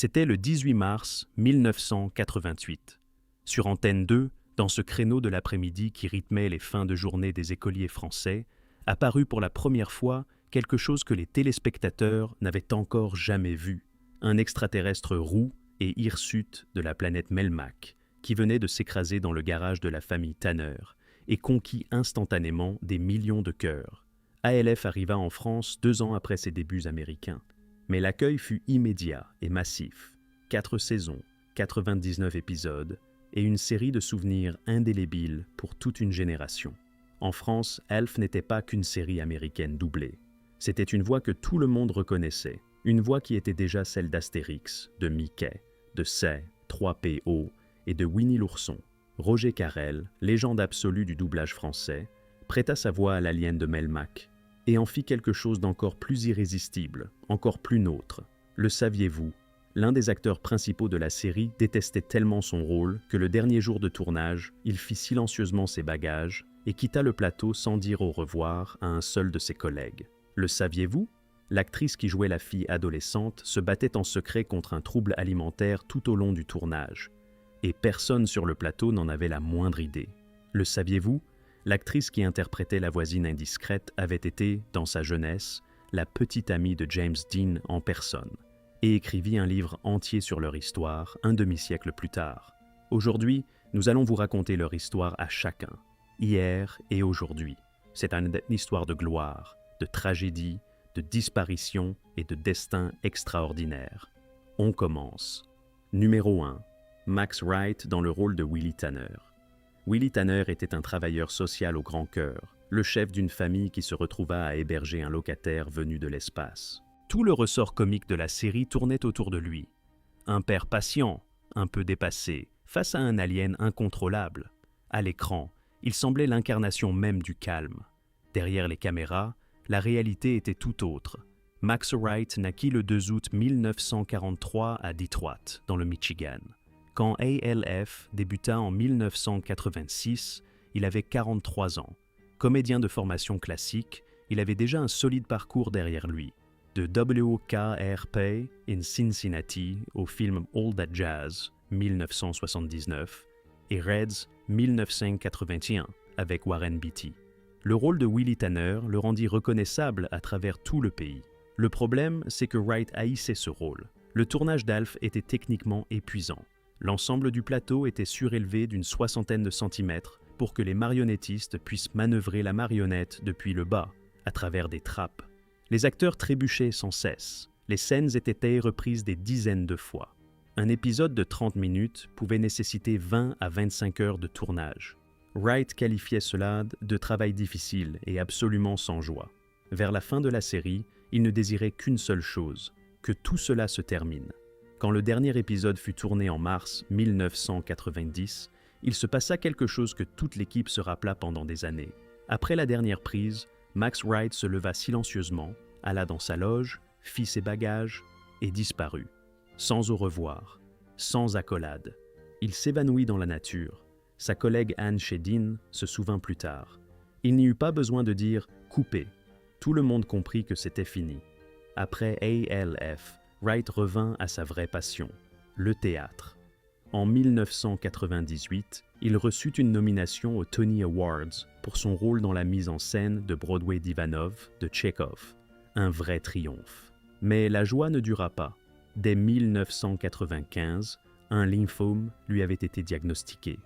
C'était le 18 mars 1988. Sur Antenne 2, dans ce créneau de l'après-midi qui rythmait les fins de journée des écoliers français, apparut pour la première fois quelque chose que les téléspectateurs n'avaient encore jamais vu. Un extraterrestre roux et hirsute de la planète Melmac, qui venait de s'écraser dans le garage de la famille Tanner et conquit instantanément des millions de cœurs. ALF arriva en France 2 ans après ses débuts américains. Mais l'accueil fut immédiat et massif. 4 saisons, 99 épisodes et une série de souvenirs indélébiles pour toute une génération. En France, Alf n'était pas qu'une série américaine doublée. C'était une voix que tout le monde reconnaissait, une voix qui était déjà celle d'Astérix, de Mickey, de Say, 3PO et de Winnie l'ourson. Roger Carrel, légende absolue du doublage français, prêta sa voix à l'alien de Melmac et en fit quelque chose d'encore plus irrésistible, encore plus nôtre. Le saviez-vous? L'un des acteurs principaux de la série détestait tellement son rôle que le dernier jour de tournage, il fit silencieusement ses bagages et quitta le plateau sans dire au revoir à un seul de ses collègues. Le saviez-vous? L'actrice qui jouait la fille adolescente se battait en secret contre un trouble alimentaire tout au long du tournage. Et personne sur le plateau n'en avait la moindre idée. Le saviez-vous? L'actrice qui interprétait la voisine indiscrète avait été, dans sa jeunesse, la petite amie de James Dean en personne, et écrivit un livre entier sur leur histoire un demi-siècle plus tard. Aujourd'hui, nous allons vous raconter leur histoire à chacun, hier et aujourd'hui. C'est une histoire de gloire, de tragédie, de disparition et de destin extraordinaire. On commence. Numéro 1. Max Wright dans le rôle de Willie Tanner. Willie Tanner était un travailleur social au grand cœur, le chef d'une famille qui se retrouva à héberger un locataire venu de l'espace. Tout le ressort comique de la série tournait autour de lui. Un père patient, un peu dépassé, face à un alien incontrôlable. À l'écran, il semblait l'incarnation même du calme. Derrière les caméras, la réalité était tout autre. Max Wright naquit le 2 août 1943 à Detroit, dans le Michigan. Quand ALF débuta en 1986, il avait 43 ans. Comédien de formation classique, il avait déjà un solide parcours derrière lui. De WKRP in Cincinnati au film All That Jazz, 1979, et Reds, 1981, avec Warren Beatty. Le rôle de Willie Tanner le rendit reconnaissable à travers tout le pays. Le problème, c'est que Wright haïssait ce rôle. Le tournage d'Alf était techniquement épuisant. L'ensemble du plateau était surélevé d'une 60aine de centimètres pour que les marionnettistes puissent manœuvrer la marionnette depuis le bas, à travers des trappes. Les acteurs trébuchaient sans cesse. Les scènes étaient reprises des dizaines de fois. Un épisode de 30 minutes pouvait nécessiter 20 à 25 heures de tournage. Wright qualifiait cela de travail difficile et absolument sans joie. Vers la fin de la série, il ne désirait qu'une seule chose, que tout cela se termine. Quand le dernier épisode fut tourné en mars 1990, il se passa quelque chose que toute l'équipe se rappela pendant des années. Après la dernière prise, Max Wright se leva silencieusement, alla dans sa loge, fit ses bagages et disparut. Sans au revoir, sans accolade. Il s'évanouit dans la nature. Sa collègue Anne Shedin se souvint plus tard. Il n'y eut pas besoin de dire « coupé ». Tout le monde comprit que c'était fini. Après ALF, Wright revint à sa vraie passion, le théâtre. En 1998, il reçut une nomination aux Tony Awards pour son rôle dans la mise en scène de Broadway d'Ivanov de Tchekhov. Un vrai triomphe. Mais la joie ne dura pas. Dès 1995, un lymphome lui avait été diagnostiqué.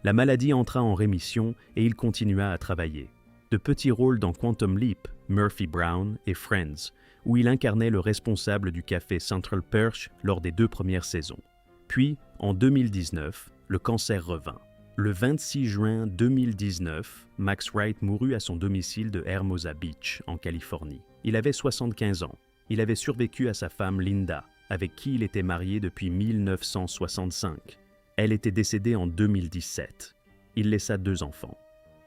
La maladie entra en rémission et il continua à travailler. De petits rôles dans Quantum Leap, Murphy Brown et Friends, où il incarnait le responsable du café Central Perch lors des 2 premières saisons. Puis, en 2019, le cancer revint. Le 26 juin 2019, Max Wright mourut à son domicile de Hermosa Beach, en Californie. Il avait 75 ans. Il avait survécu à sa femme Linda, avec qui il était marié depuis 1965. Elle était décédée en 2017. Il laissa 2 enfants.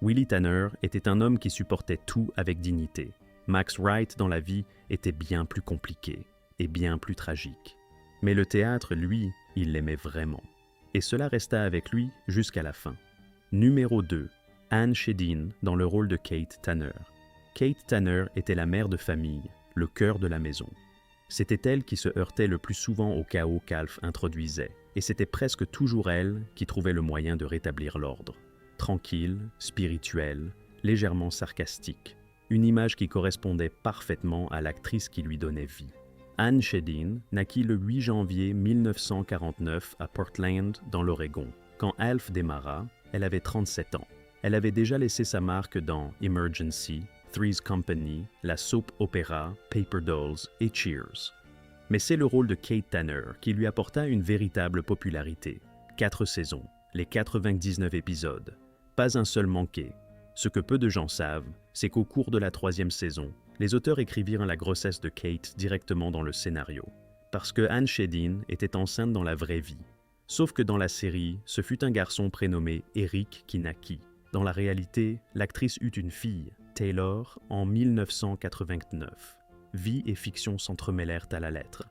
Willie Tanner était un homme qui supportait tout avec dignité. Max Wright, dans la vie, était bien plus compliqué et bien plus tragique. Mais le théâtre, lui, il l'aimait vraiment. Et cela resta avec lui jusqu'à la fin. Numéro 2. Anne Shedin dans le rôle de Kate Tanner. Kate Tanner était la mère de famille, le cœur de la maison. C'était elle qui se heurtait le plus souvent au chaos qu'Alf introduisait, et c'était presque toujours elle qui trouvait le moyen de rétablir l'ordre. Tranquille, spirituelle, légèrement sarcastique, une image qui correspondait parfaitement à l'actrice qui lui donnait vie. Anne Shedin naquit le 8 janvier 1949 à Portland, dans l'Oregon. Quand Alf démarra, elle avait 37 ans. Elle avait déjà laissé sa marque dans Emergency, Three's Company, la soap opéra, Paper Dolls et Cheers. Mais c'est le rôle de Kate Tanner qui lui apporta une véritable popularité. 4 saisons, les 99 épisodes, pas un seul manqué. Ce que peu de gens savent, c'est qu'au cours de la 3e saison, les auteurs écrivirent la grossesse de Kate directement dans le scénario, parce que Anne Shedin était enceinte dans la vraie vie. Sauf que dans la série, ce fut un garçon prénommé Eric qui naquit. Dans la réalité, l'actrice eut une fille, Taylor, en 1989. Vie et fiction s'entremêlèrent à la lettre.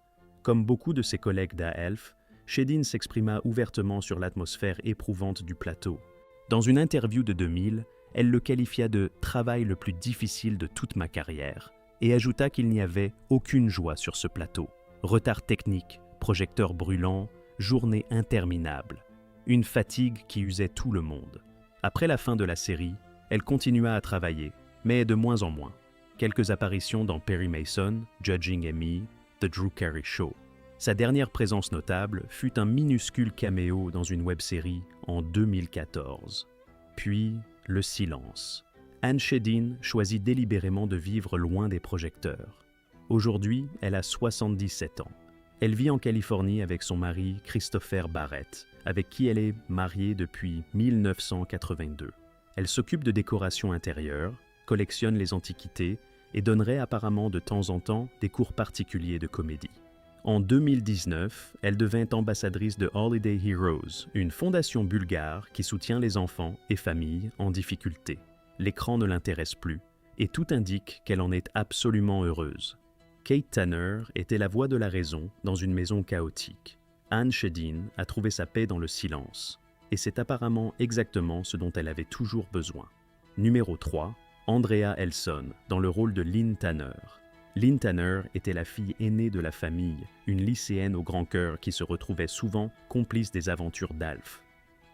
Comme beaucoup de ses collègues d'A-Elf, Shedin s'exprima ouvertement sur l'atmosphère éprouvante du plateau. Dans une interview de 2000, elle le qualifia de « travail le plus difficile de toute ma carrière » et ajouta qu'il n'y avait aucune joie sur ce plateau. Retard technique, projecteurs brûlants, journée interminable. Une fatigue qui usait tout le monde. Après la fin de la série, elle continua à travailler, mais de moins en moins. Quelques apparitions dans Perry Mason, Judging Amy, The Drew Carey Show. Sa dernière présence notable fut un minuscule caméo dans une web-série en 2014. Puis, le silence. Anne Shedin choisit délibérément de vivre loin des projecteurs. Aujourd'hui, elle a 77 ans. Elle vit en Californie avec son mari Christopher Barrett, avec qui elle est mariée depuis 1982. Elle s'occupe de décoration intérieure, collectionne les antiquités et donnerait apparemment de temps en temps des cours particuliers de comédie. En 2019, elle devint ambassadrice de Holiday Heroes, une fondation bulgare qui soutient les enfants et familles en difficulté. L'écran ne l'intéresse plus, et tout indique qu'elle en est absolument heureuse. Kate Tanner était la voix de la raison dans une maison chaotique. Anne Shedin a trouvé sa paix dans le silence, et c'est apparemment exactement ce dont elle avait toujours besoin. Numéro 3, Andrea Elson, dans le rôle de Lynn Tanner. Lynn Tanner était la fille aînée de la famille, une lycéenne au grand cœur qui se retrouvait souvent complice des aventures d'Alf.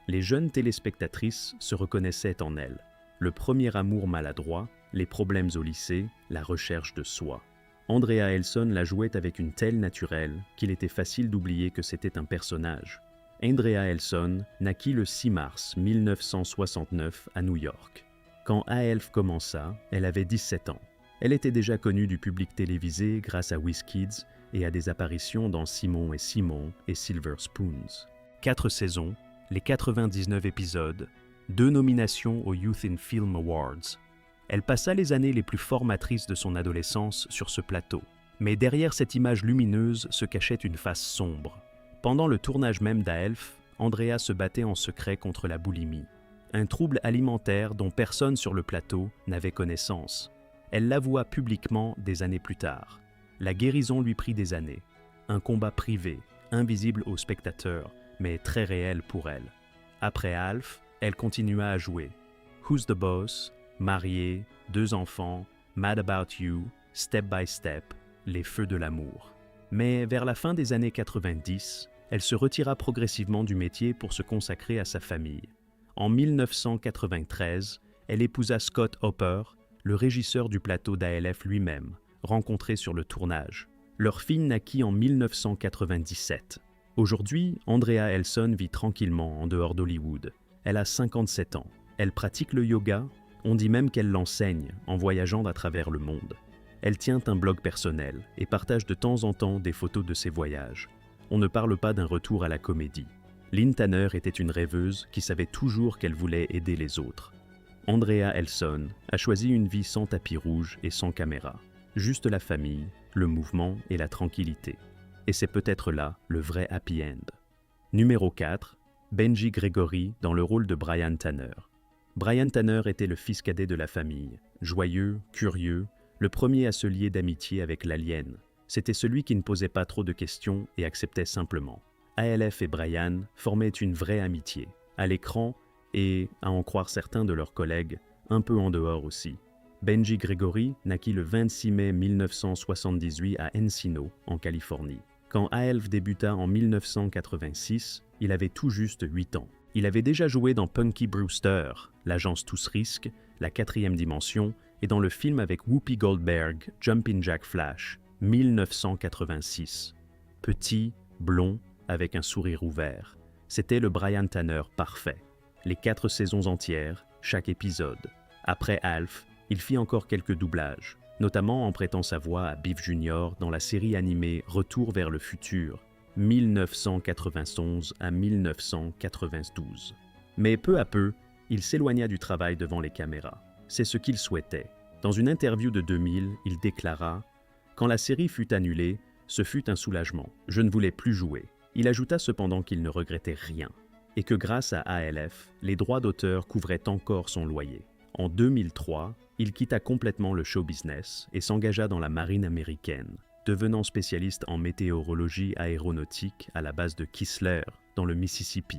Les jeunes téléspectatrices se reconnaissaient en elle. Le premier amour maladroit, les problèmes au lycée, la recherche de soi. Andrea Elson la jouait avec une telle naturelle qu'il était facile d'oublier que c'était un personnage. Andrea Elson naquit le 6 mars 1969 à New York. Quand A-Elf commença, elle avait 17 ans. Elle était déjà connue du public télévisé grâce à WizKids et à des apparitions dans Simon et Simon et Silver Spoons. 4 saisons, les 99 épisodes, 2 nominations aux Youth in Film Awards. Elle passa les années les plus formatrices de son adolescence sur ce plateau. Mais derrière cette image lumineuse se cachait une face sombre. Pendant le tournage même d'A-Elf, Andrea se battait en secret contre la boulimie. Un trouble alimentaire dont personne sur le plateau n'avait connaissance. Elle l'avoua publiquement des années plus tard. La guérison lui prit des années. Un combat privé, invisible aux spectateurs, mais très réel pour elle. Après Alf, elle continua à jouer. Who's the Boss, Mariée, 2 enfants, Mad About You, Step by Step, Les Feux de l'amour. Mais vers la fin des années 90, elle se retira progressivement du métier pour se consacrer à sa famille. En 1993, elle épousa Scott Hopper, le régisseur du plateau d'A-Elf lui-même, rencontré sur le tournage. Leur fille naquit en 1997. Aujourd'hui, Andrea Elson vit tranquillement en dehors d'Hollywood. Elle a 57 ans. Elle pratique le yoga, on dit même qu'elle l'enseigne en voyageant à travers le monde. Elle tient un blog personnel et partage de temps en temps des photos de ses voyages. On ne parle pas d'un retour à la comédie. Lynn Tanner était une rêveuse qui savait toujours qu'elle voulait aider les autres. Andrea Elson a choisi une vie sans tapis rouge et sans caméra. Juste la famille, le mouvement et la tranquillité. Et c'est peut-être là le vrai happy end. Numéro 4, Benji Gregory dans le rôle de Brian Tanner. Brian Tanner était le fils cadet de la famille, joyeux, curieux, le premier à se lier d'amitié avec l'alien. C'était celui qui ne posait pas trop de questions et acceptait simplement. A-Elf et Brian formaient une vraie amitié, à l'écran et, à en croire certains de leurs collègues, un peu en dehors aussi. Benji Gregory naquit le 26 mai 1978 à Encino, en Californie. Quand Alf débuta en 1986, il avait tout juste 8 ans. Il avait déjà joué dans Punky Brewster, l'agence Tous Risques, La Quatrième Dimension et dans le film avec Whoopi Goldberg, Jumpin' Jack Flash, 1986. Petit, blond, avec un sourire ouvert. C'était le Brian Tanner parfait. Les 4 saisons entières, chaque épisode. Après Alf, il fit encore quelques doublages, notamment en prêtant sa voix à Biff Jr. dans la série animée Retour vers le futur, 1991 à 1992. Mais peu à peu, il s'éloigna du travail devant les caméras. C'est ce qu'il souhaitait. Dans une interview de 2000, il déclara « Quand la série fut annulée, ce fut un soulagement. Je ne voulais plus jouer. » Il ajouta cependant qu'il ne regrettait rien et que grâce à ALF, les droits d'auteur couvraient encore son loyer. En 2003, il quitta complètement le show business et s'engagea dans la marine américaine, devenant spécialiste en météorologie aéronautique à la base de Kistler, dans le Mississippi.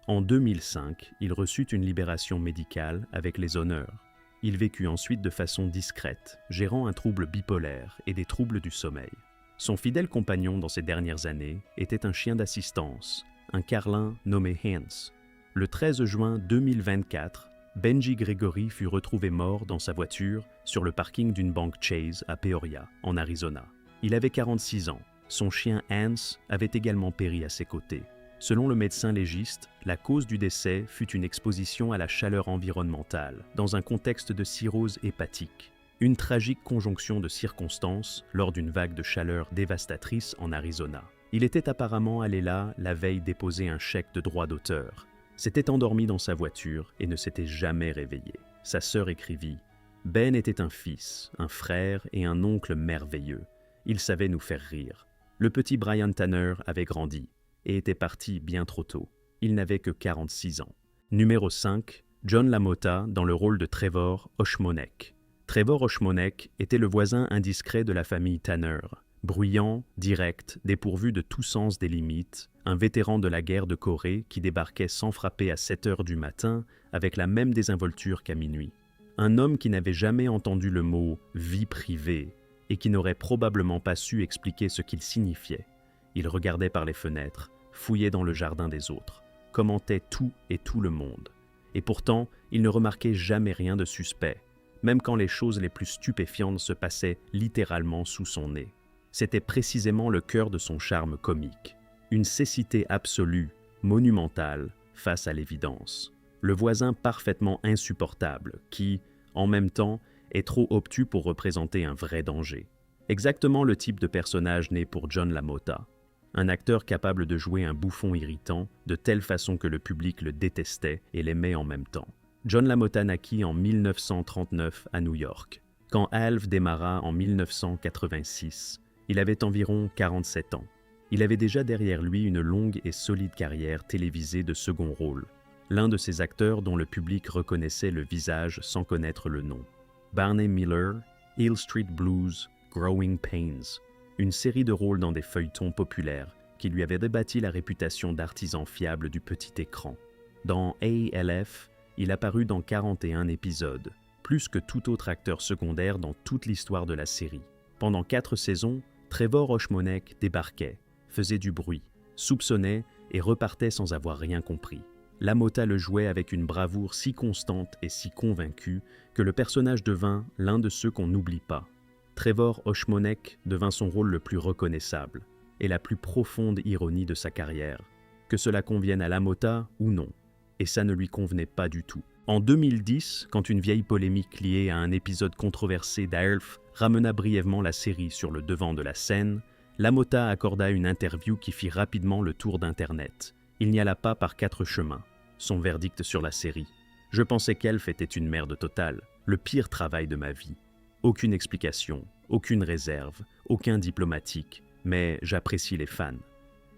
En 2005, il reçut une libération médicale avec les honneurs. Il vécut ensuite de façon discrète, gérant un trouble bipolaire et des troubles du sommeil. Son fidèle compagnon dans ces dernières années était un chien d'assistance, un carlin nommé Hans. Le 13 juin 2024, Benji Gregory fut retrouvé mort dans sa voiture sur le parking d'une banque Chase à Peoria, en Arizona. Il avait 46 ans. Son chien Hans avait également péri à ses côtés. Selon le médecin légiste, la cause du décès fut une exposition à la chaleur environnementale, dans un contexte de cirrhose hépatique. Une tragique conjonction de circonstances lors d'une vague de chaleur dévastatrice en Arizona. Il était apparemment allé là la veille déposer un chèque de droit d'auteur. S'était endormi dans sa voiture et ne s'était jamais réveillé. Sa sœur écrivit « Ben était un fils, un frère et un oncle merveilleux. Il savait nous faire rire. Le petit Brian Tanner avait grandi et était parti bien trop tôt. Il n'avait que 46 ans. » Numéro 5, John LaMotta dans le rôle de Trevor Oshmonek. Trevor Oshmonek était le voisin indiscret de la famille Tanner. Bruyant, direct, dépourvu de tout sens des limites, un vétéran de la guerre de Corée qui débarquait sans frapper à 7 heures du matin avec la même désinvolture qu'à minuit. Un homme qui n'avait jamais entendu le mot « vie privée » et qui n'aurait probablement pas su expliquer ce qu'il signifiait. Il regardait par les fenêtres, fouillait dans le jardin des autres, commentait tout et tout le monde. Et pourtant, il ne remarquait jamais rien de suspect, même quand les choses les plus stupéfiantes se passaient littéralement sous son nez. C'était précisément le cœur de son charme comique. Une cécité absolue, monumentale, face à l'évidence. Le voisin parfaitement insupportable qui, en même temps, est trop obtus pour représenter un vrai danger. Exactement le type de personnage né pour John LaMotta. Un acteur capable de jouer un bouffon irritant de telle façon que le public le détestait et l'aimait en même temps. John LaMotta naquit en 1939 à New York. Quand Alf démarra en 1986, il avait environ 47 ans. Il avait déjà derrière lui une longue et solide carrière télévisée de second rôle, l'un de ces acteurs dont le public reconnaissait le visage sans connaître le nom. Barney Miller, Hill Street Blues, Growing Pains, une série de rôles dans des feuilletons populaires qui lui avaient rebâti la réputation d'artisan fiable du petit écran. Dans ALF, il apparut dans 41 épisodes, plus que tout autre acteur secondaire dans toute l'histoire de la série. Pendant 4 saisons, Trevor Oshmonek débarquait, faisait du bruit, soupçonnait et repartait sans avoir rien compris. LaMotta le jouait avec une bravoure si constante et si convaincue que le personnage devint l'un de ceux qu'on n'oublie pas. Trevor Oshmonek devint son rôle le plus reconnaissable et la plus profonde ironie de sa carrière, que cela convienne à LaMotta ou non, et ça ne lui convenait pas du tout. En 2010, quand une vieille polémique liée à un épisode controversé d'Alf ramena brièvement la série sur le devant de la scène, LaMotta accorda une interview qui fit rapidement le tour d'Internet. Il n'y alla pas par 4 chemins. Son verdict sur la série. « Je pensais qu'Alf était une merde totale, le pire travail de ma vie. Aucune explication, aucune réserve, aucun diplomatique, mais j'apprécie les fans.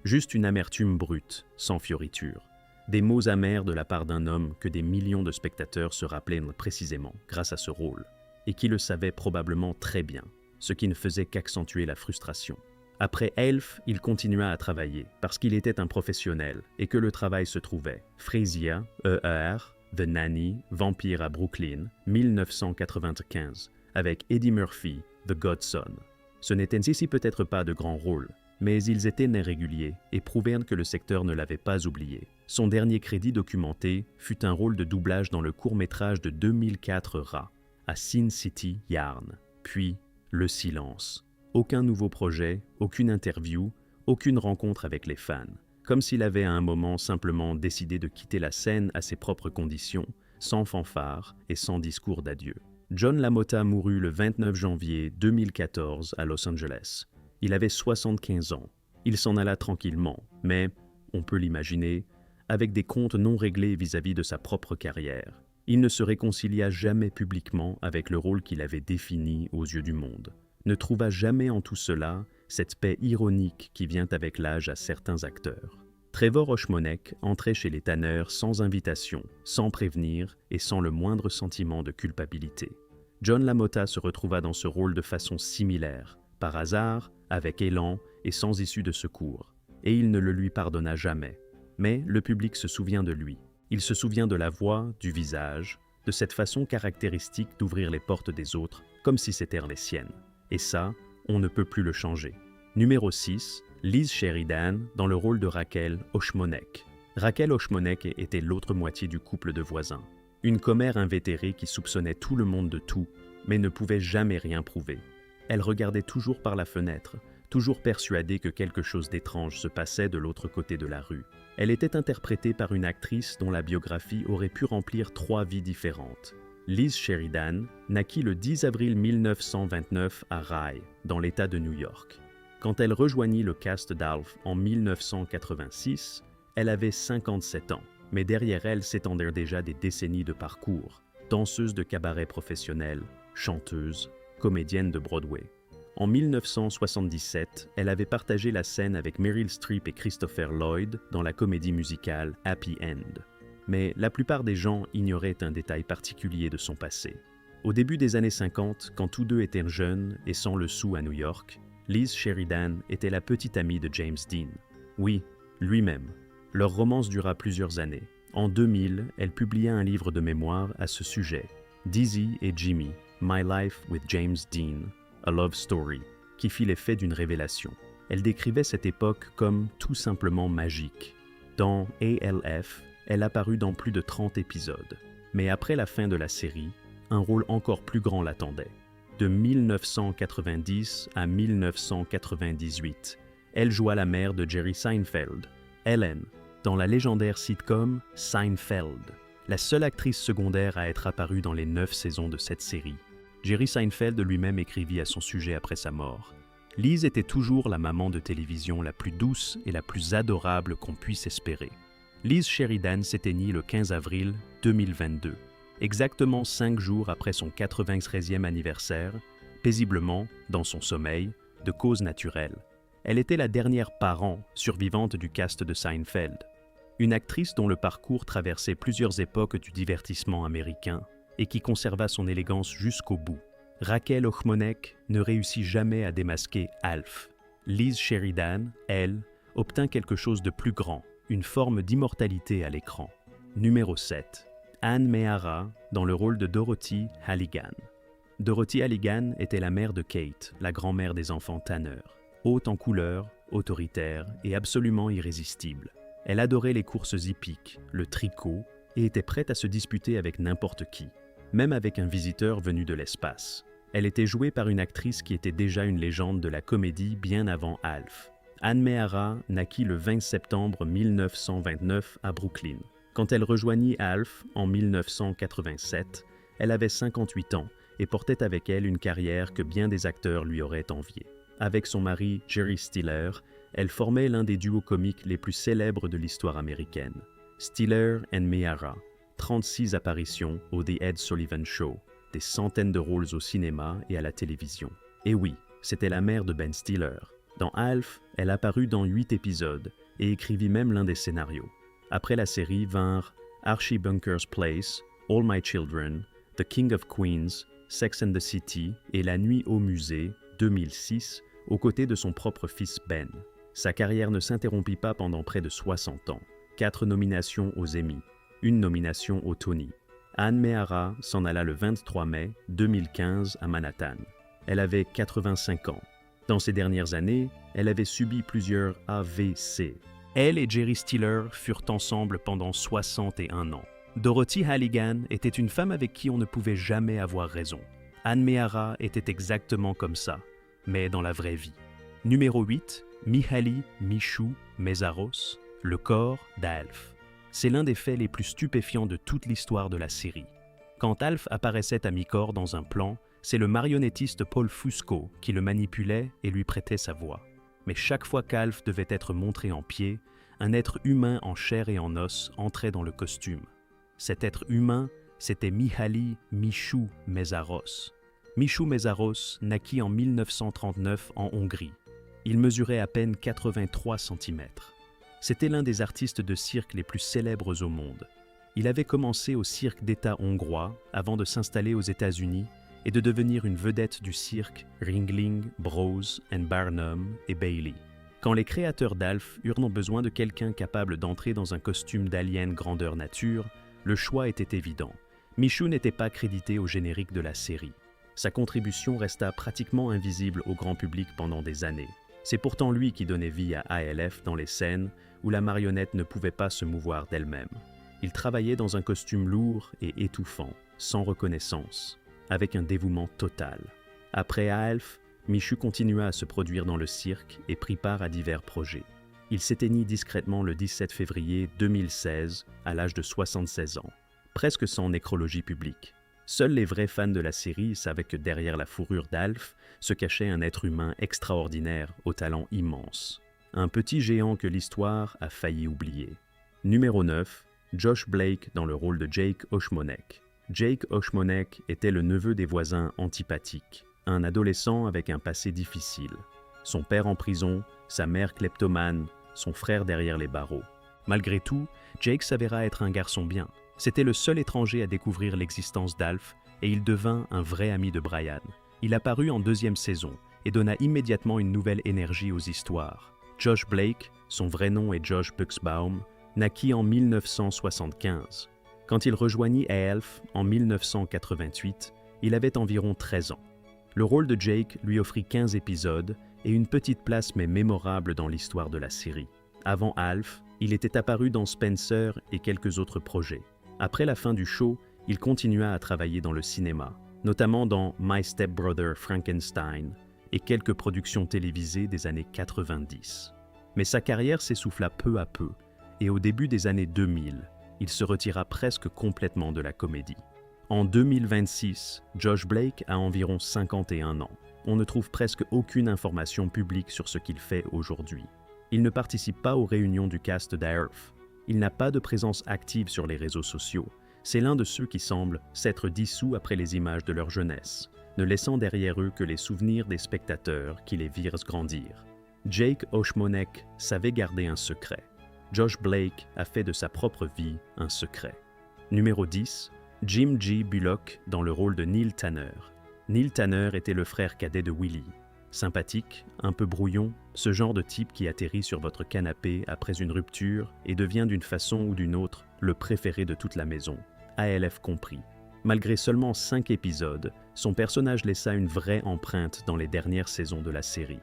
Juste une amertume brute, sans fioriture. Des mots amers de la part d'un homme que des millions de spectateurs se rappelaient précisément grâce à ce rôle, et qui le savait probablement très bien, ce qui ne faisait qu'accentuer la frustration. Après Elf, il continua à travailler, parce qu'il était un professionnel et que le travail se trouvait. Frasier, ER, The Nanny, Vampire à Brooklyn, 1995, avec Eddie Murphy, The Godson. Ce n'étaient ici peut-être pas de grands rôles, mais ils étaient nés réguliers et prouvèrent que le secteur ne l'avait pas oublié. Son dernier crédit documenté fut un rôle de doublage dans le court-métrage de 2004 Ra, à Sin City Yarn, puis Le Silence. Aucun nouveau projet, aucune interview, aucune rencontre avec les fans. Comme s'il avait à un moment simplement décidé de quitter la scène à ses propres conditions, sans fanfare et sans discours d'adieu. John LaMotta mourut le 29 janvier 2014 à Los Angeles. Il avait 75 ans. Il s'en alla tranquillement, mais, on peut l'imaginer, avec des comptes non réglés vis-à-vis de sa propre carrière. Il ne se réconcilia jamais publiquement avec le rôle qu'il avait défini aux yeux du monde. Ne trouva jamais en tout cela cette paix ironique qui vient avec l'âge à certains acteurs. Trevor Hochmonek entrait chez les Tanner sans invitation, sans prévenir et sans le moindre sentiment de culpabilité. John LaMotta se retrouva dans ce rôle de façon similaire, par hasard, avec élan et sans issue de secours, et il ne le lui pardonna jamais. Mais le public se souvient de lui. Il se souvient de la voix, du visage, de cette façon caractéristique d'ouvrir les portes des autres comme si c'était les siennes. Et ça, on ne peut plus le changer. Numéro 6, Liz Sheridan dans le rôle de Raquel Hochmonek. Raquel Hochmonek était l'autre moitié du couple de voisins. Une commère invétérée qui soupçonnait tout le monde de tout, mais ne pouvait jamais rien prouver. Elle regardait toujours par la fenêtre, toujours persuadée que quelque chose d'étrange se passait de l'autre côté de la rue. Elle était interprétée par une actrice dont la biographie aurait pu remplir 3 vies différentes. Liz Sheridan naquit le 10 avril 1929 à Rye, dans l'État de New York. Quand elle rejoignit le cast d'Alf en 1986, elle avait 57 ans, mais derrière elle s'étendaient déjà des décennies de parcours, danseuse de cabaret professionnelle, chanteuse, comédienne de Broadway. En 1977, elle avait partagé la scène avec Meryl Streep et Christopher Lloyd dans la comédie musicale Happy End. Mais la plupart des gens ignoraient un détail particulier de son passé. Au début des années 50, quand tous deux étaient jeunes et sans le sou à New York, Liz Sheridan était la petite amie de James Dean. Oui, lui-même. Leur romance dura plusieurs années. En 2000, elle publia un livre de mémoires à ce sujet, Dizzy et Jimmy, My Life with James Dean, A Love Story, qui fit l'effet d'une révélation. Elle décrivait cette époque comme tout simplement magique. Dans ALF, elle apparut dans plus de 30 épisodes. Mais après la fin de la série, un rôle encore plus grand l'attendait. De 1990 à 1998, elle joua la mère de Jerry Seinfeld, Ellen, dans la légendaire sitcom Seinfeld, la seule actrice secondaire à être apparue dans les 9 saisons de cette série. Jerry Seinfeld lui-même écrivit à son sujet après sa mort. Liz était toujours la maman de télévision la plus douce et la plus adorable qu'on puisse espérer. Liz Sheridan s'éteignit le 15 avril 2022, exactement 5 jours après son 93e anniversaire, paisiblement, dans son sommeil, de cause naturelle. Elle était la dernière parent survivante du cast de Seinfeld, une actrice dont le parcours traversait plusieurs époques du divertissement américain et qui conserva son élégance jusqu'au bout. Raquel Hochmonek ne réussit jamais à démasquer Alf. Liz Sheridan, elle, obtint quelque chose de plus grand, une forme d'immortalité à l'écran. Numéro 7. Anne Meara dans le rôle de Dorothy Halligan. Dorothy Halligan était la mère de Kate, la grand-mère des enfants Tanner. Haute en couleur, autoritaire et absolument irrésistible. Elle adorait les courses hippiques, le tricot et était prête à se disputer avec n'importe qui, même avec un visiteur venu de l'espace. Elle était jouée par une actrice qui était déjà une légende de la comédie bien avant Alf. Anne Meara naquit le 20 septembre 1929 à Brooklyn. Quand elle rejoignit Alf en 1987, elle avait 58 ans et portait avec elle une carrière que bien des acteurs lui auraient enviée. Avec son mari Jerry Stiller, elle formait l'un des duos comiques les plus célèbres de l'histoire américaine. Stiller and Meara, 36 apparitions au The Ed Sullivan Show, des centaines de rôles au cinéma et à la télévision. Et oui, c'était la mère de Ben Stiller. Dans Alf, elle apparut dans 8 épisodes et écrivit même l'un des scénarios. Après la série vinrent Archie Bunker's Place, All My Children, The King of Queens, Sex and the City et La Nuit au Musée, 2006, aux côtés de son propre fils Ben. Sa carrière ne s'interrompit pas pendant près de 60 ans. 4 nominations aux Emmy, une nomination au Tony. Anne Meara s'en alla le 23 mai 2015 à Manhattan. Elle avait 85 ans. Dans ces dernières années, elle avait subi plusieurs AVC. Elle et Jerry Stiller furent ensemble pendant 61 ans. Dorothy Halligan était une femme avec qui on ne pouvait jamais avoir raison. Anne Meara était exactement comme ça, mais dans la vraie vie. Numéro 8, Mihaly Michou Mésaros, le corps d'Alf. C'est l'un des faits les plus stupéfiants de toute l'histoire de la série. Quand Alf apparaissait à mi-corps dans un plan, c'est le marionnettiste Paul Fusco qui le manipulait et lui prêtait sa voix. Mais chaque fois qu'Alf devait être montré en pied, un être humain en chair et en os entrait dans le costume. Cet être humain, c'était Mihaly Michou Mésaros. Michou Mésaros naquit en 1939 en Hongrie. Il mesurait à peine 83 cm. C'était l'un des artistes de cirque les plus célèbres au monde. Il avait commencé au cirque d'État hongrois avant de s'installer aux États-Unis et de devenir une vedette du cirque Ringling, Bros and Barnum et Bailey. Quand les créateurs d'Alf eurent besoin de quelqu'un capable d'entrer dans un costume d'alien grandeur nature, le choix était évident. Michou n'était pas crédité au générique de la série. Sa contribution resta pratiquement invisible au grand public pendant des années. C'est pourtant lui qui donnait vie à ALF dans les scènes où la marionnette ne pouvait pas se mouvoir d'elle-même. Il travaillait dans un costume lourd et étouffant, sans reconnaissance, avec un dévouement total. Après ALF, Michou continua à se produire dans le cirque et prit part à divers projets. Il s'éteignit discrètement le 17 février 2016, à l'âge de 76 ans, presque sans nécrologie publique. Seuls les vrais fans de la série savaient que derrière la fourrure d'Alf se cachait un être humain extraordinaire au talent immense. Un petit géant que l'histoire a failli oublier. Numéro 9, Josh Blake dans le rôle de Jake Oshmonek. Jake Oshmonek était le neveu des voisins antipathiques, un adolescent avec un passé difficile. Son père en prison, sa mère kleptomane, son frère derrière les barreaux. Malgré tout, Jake s'avéra être un garçon bien. C'était le seul étranger à découvrir l'existence d'Alf et il devint un vrai ami de Brian. Il apparut en deuxième saison et donna immédiatement une nouvelle énergie aux histoires. Josh Blake, son vrai nom est Josh Buxbaum, naquit en 1975. Quand il rejoignit ALF en 1988, il avait environ 13 ans. Le rôle de Jake lui offrit 15 épisodes et une petite place mais mémorable dans l'histoire de la série. Avant Alf, il était apparu dans Spencer et quelques autres projets. Après la fin du show, il continua à travailler dans le cinéma, notamment dans My Stepbrother Frankenstein et quelques productions télévisées des années 90. Mais sa carrière s'essouffla peu à peu, et au début des années 2000, il se retira presque complètement de la comédie. En 2026, Josh Blake a environ 51 ans. On ne trouve presque aucune information publique sur ce qu'il fait aujourd'hui. Il ne participe pas aux réunions du cast d'ALF. Il n'a pas de présence active sur les réseaux sociaux. C'est l'un de ceux qui semblent s'être dissous après les images de leur jeunesse, ne laissant derrière eux que les souvenirs des spectateurs qui les virent grandir. Jake Oshmonek savait garder un secret. Josh Blake a fait de sa propre vie un secret. Numéro 10, Jim G. Bullock dans le rôle de Neil Tanner. Neil Tanner était le frère cadet de Willie. Sympathique, un peu brouillon, ce genre de type qui atterrit sur votre canapé après une rupture et devient d'une façon ou d'une autre le préféré de toute la maison, ALF compris. Malgré seulement 5 épisodes, son personnage laissa une vraie empreinte dans les dernières saisons de la série.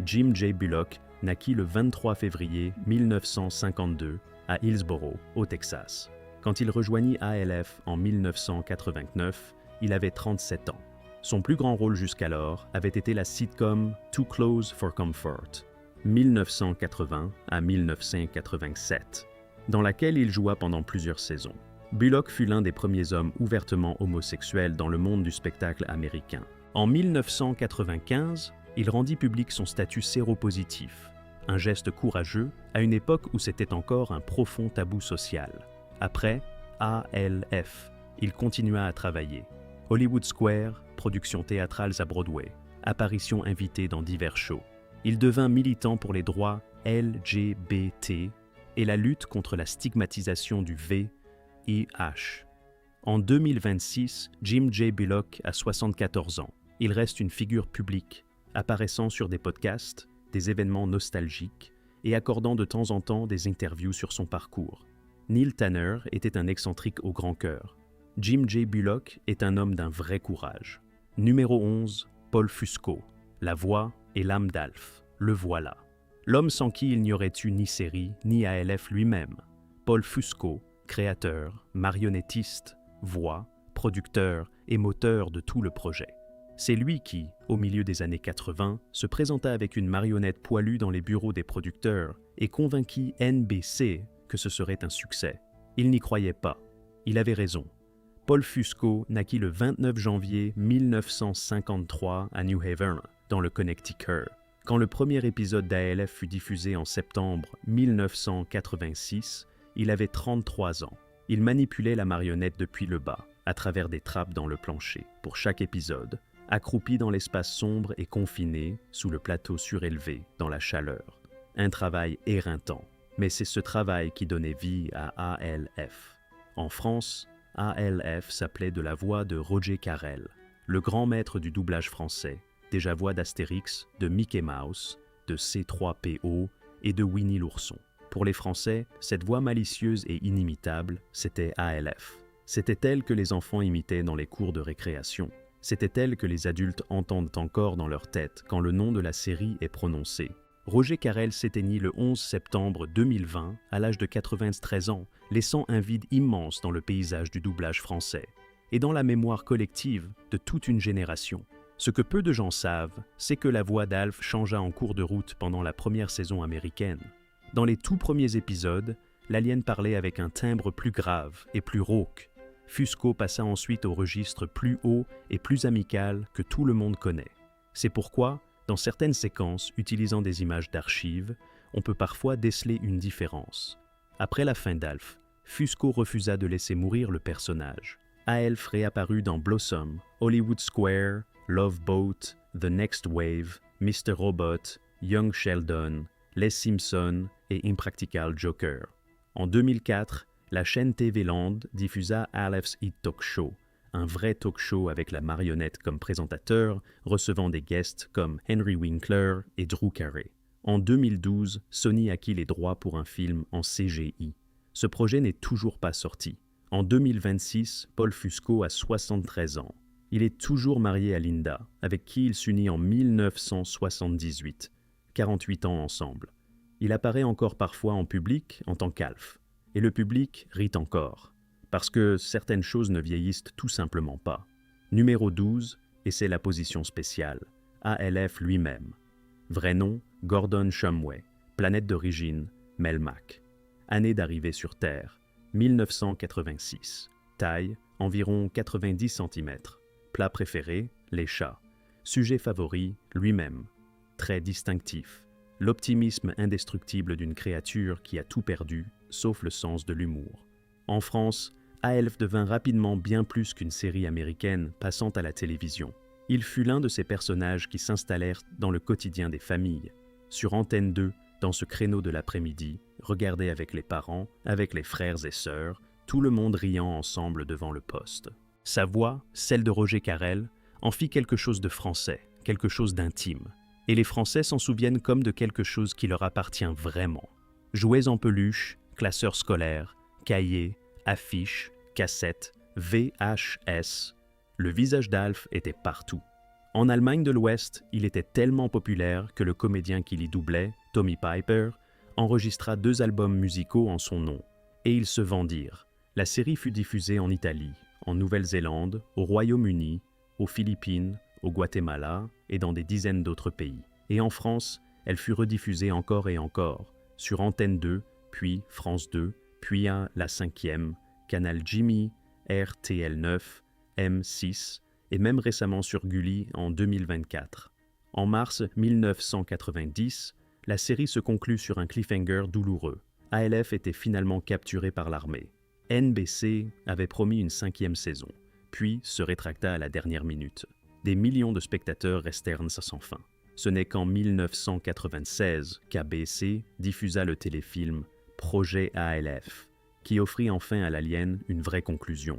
Jim J. Bullock naquit le 23 février 1952 à Hillsboro, au Texas. Quand il rejoignit ALF en 1989, il avait 37 ans. Son plus grand rôle jusqu'alors avait été la sitcom Too Close for Comfort, 1980 à 1987, dans laquelle il joua pendant plusieurs saisons. Bullock fut l'un des premiers hommes ouvertement homosexuels dans le monde du spectacle américain. En 1995, il rendit public son statut séropositif, un geste courageux à une époque où c'était encore un profond tabou social. Après ALF, il continua à travailler. Hollywood Square, productions théâtrales à Broadway, apparitions invitées dans divers shows. Il devint militant pour les droits LGBT et la lutte contre la stigmatisation du VIH. En 2026, Jim J. Bullock a 74 ans. Il reste une figure publique, apparaissant sur des podcasts, des événements nostalgiques et accordant de temps en temps des interviews sur son parcours. Neil Tanner était un excentrique au grand cœur. Jim J. Bullock est un homme d'un vrai courage. Numéro 11, Paul Fusco. La voix et l'âme d'Alf. Le voilà. L'homme sans qui il n'y aurait eu ni série, ni ALF lui-même. Paul Fusco, créateur, marionnettiste, voix, producteur et moteur de tout le projet. C'est lui qui, au milieu des années 80, se présenta avec une marionnette poilue dans les bureaux des producteurs et convainquit NBC que ce serait un succès. Il n'y croyait pas. Il avait raison. Paul Fusco naquit le 29 janvier 1953 à New Haven, dans le Connecticut. Quand le premier épisode d'ALF fut diffusé en septembre 1986, il avait 33 ans. Il manipulait la marionnette depuis le bas, à travers des trappes dans le plancher, pour chaque épisode, accroupi dans l'espace sombre et confiné, sous le plateau surélevé, dans la chaleur. Un travail éreintant, mais c'est ce travail qui donnait vie à ALF. En France, ALF s'appelait de la voix de Roger Carrel, le grand maître du doublage français, déjà voix d'Astérix, de Mickey Mouse, de C3PO et de Winnie l'ourson. Pour les Français, cette voix malicieuse et inimitable, c'était ALF. C'était elle que les enfants imitaient dans les cours de récréation. C'était elle que les adultes entendent encore dans leur tête quand le nom de la série est prononcé. Roger Carrel s'éteignit le 11 septembre 2020 à l'âge de 93 ans, laissant un vide immense dans le paysage du doublage français et dans la mémoire collective de toute une génération. Ce que peu de gens savent, c'est que la voix d'Alf changea en cours de route pendant la première saison américaine. Dans les tout premiers épisodes, l'alien parlait avec un timbre plus grave et plus rauque. Fusco passa ensuite au registre plus haut et plus amical que tout le monde connaît. C'est pourquoi, dans certaines séquences utilisant des images d'archives, on peut parfois déceler une différence. Après la fin d'Alf, Fusco refusa de laisser mourir le personnage. Alf réapparut dans Blossom, Hollywood Square, Love Boat, The Next Wave, Mr. Robot, Young Sheldon, Les Simpsons et Impractical Joker. En 2004, la chaîne TV Land diffusa Alf's Hit Talk Show, un vrai talk show avec la marionnette comme présentateur, recevant des guests comme Henry Winkler et Drew Carey. En 2012, Sony acquit les droits pour un film en CGI. Ce projet n'est toujours pas sorti. En 2026, Paul Fusco a 73 ans. Il est toujours marié à Linda, avec qui il s'unit en 1978. 48 ans ensemble. Il apparaît encore parfois en public en tant qu'Alf. Et le public rit encore, parce que certaines choses ne vieillissent tout simplement pas. Numéro 12, et c'est la position spéciale, ALF lui-même. Vrai nom, Gordon Shumway. Planète d'origine, Melmac. Année d'arrivée sur Terre, 1986. Taille, environ 90 cm. Plat préféré, les chats. Sujet favori, lui-même. Trait distinctif. L'optimisme indestructible d'une créature qui a tout perdu, sauf le sens de l'humour. En France, ALF devint rapidement bien plus qu'une série américaine passant à la télévision. Il fut l'un de ces personnages qui s'installèrent dans le quotidien des familles. Sur Antenne 2, dans ce créneau de l'après-midi, regardé avec les parents, avec les frères et sœurs, tout le monde riant ensemble devant le poste. Sa voix, celle de Roger Carrel, en fit quelque chose de français, quelque chose d'intime. Et les Français s'en souviennent comme de quelque chose qui leur appartient vraiment. Jouets en peluche, classeurs scolaires, cahiers, affiches, cassettes, VHS. Le visage d'Alf était partout. En Allemagne de l'Ouest, il était tellement populaire que le comédien qui l'y doublait, Tommy Piper, enregistra 2 albums musicaux en son nom. Et ils se vendirent. La série fut diffusée en Italie, en Nouvelle-Zélande, au Royaume-Uni, aux Philippines, au Guatemala et dans des dizaines d'autres pays. Et en France, elle fut rediffusée encore et encore, sur Antenne 2, puis France 2, puis à la 5e, Canal Jimmy, RTL9, M6, et même récemment sur Gulli en 2024. En mars 1990, la série se conclut sur un cliffhanger douloureux. ALF était finalement capturé par l'armée. NBC avait promis une 5e saison, puis se rétracta à la dernière minute. Des millions de spectateurs restèrent sans fin. Ce n'est qu'en 1996 qu'ABC diffusa le téléfilm Projet ALF, qui offrit enfin à l'alien une vraie conclusion,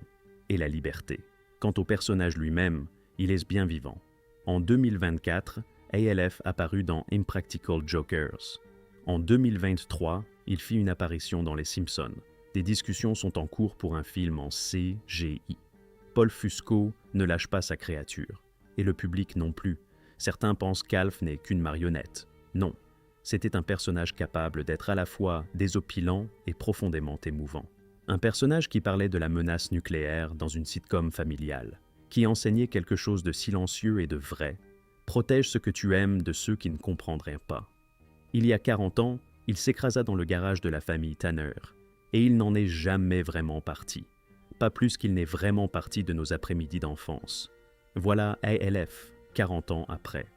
et la liberté. Quant au personnage lui-même, il est bien vivant. En 2024, ALF apparut dans Impractical Jokers. En 2023, il fit une apparition dans Les Simpsons. Des discussions sont en cours pour un film en CGI. Paul Fusco ne lâche pas sa créature. Et le public non plus. Certains pensent qu'Alf n'est qu'une marionnette. Non, c'était un personnage capable d'être à la fois désopilant et profondément émouvant. Un personnage qui parlait de la menace nucléaire dans une sitcom familiale, qui enseignait quelque chose de silencieux et de vrai. Protège ce que tu aimes de ceux qui ne comprendraient pas. Il y a 40 ans, il s'écrasa dans le garage de la famille Tanner, et il n'en est jamais vraiment parti. Pas plus qu'il n'est vraiment parti de nos après-midi d'enfance. Voilà ALF, 40 ans après.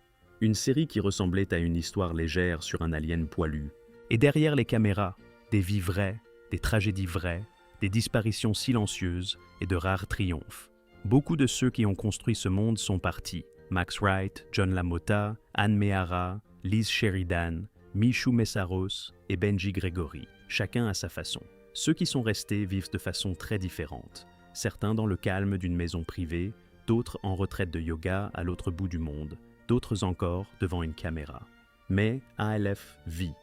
Une série qui ressemblait à une histoire légère sur un alien poilu. Et derrière les caméras, des vies vraies, des tragédies vraies, des disparitions silencieuses et de rares triomphes. Beaucoup de ceux qui ont construit ce monde sont partis. Max Wright, John LaMotta, Anne Meara, Liz Sheridan, Michou Messaros et Benji Gregory, chacun à sa façon. Ceux qui sont restés vivent de façon très différente. Certains dans le calme d'une maison privée, d'autres en retraite de yoga à l'autre bout du monde, d'autres encore devant une caméra. Mais ALF vit,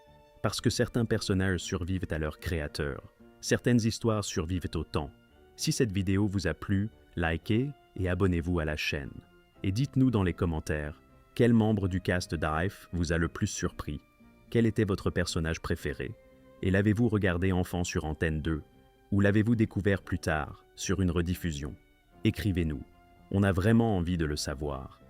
parce que certains personnages survivent à leur créateur. Certaines histoires survivent au temps. Si cette vidéo vous a plu, likez et abonnez-vous à la chaîne. Et dites-nous dans les commentaires, quel membre du cast d'ALF vous a le plus surpris? Quel était votre personnage préféré? Et l'avez-vous regardé enfant sur Antenne 2? Ou l'avez-vous découvert plus tard, sur une rediffusion? Écrivez-nous. On a vraiment envie de le savoir.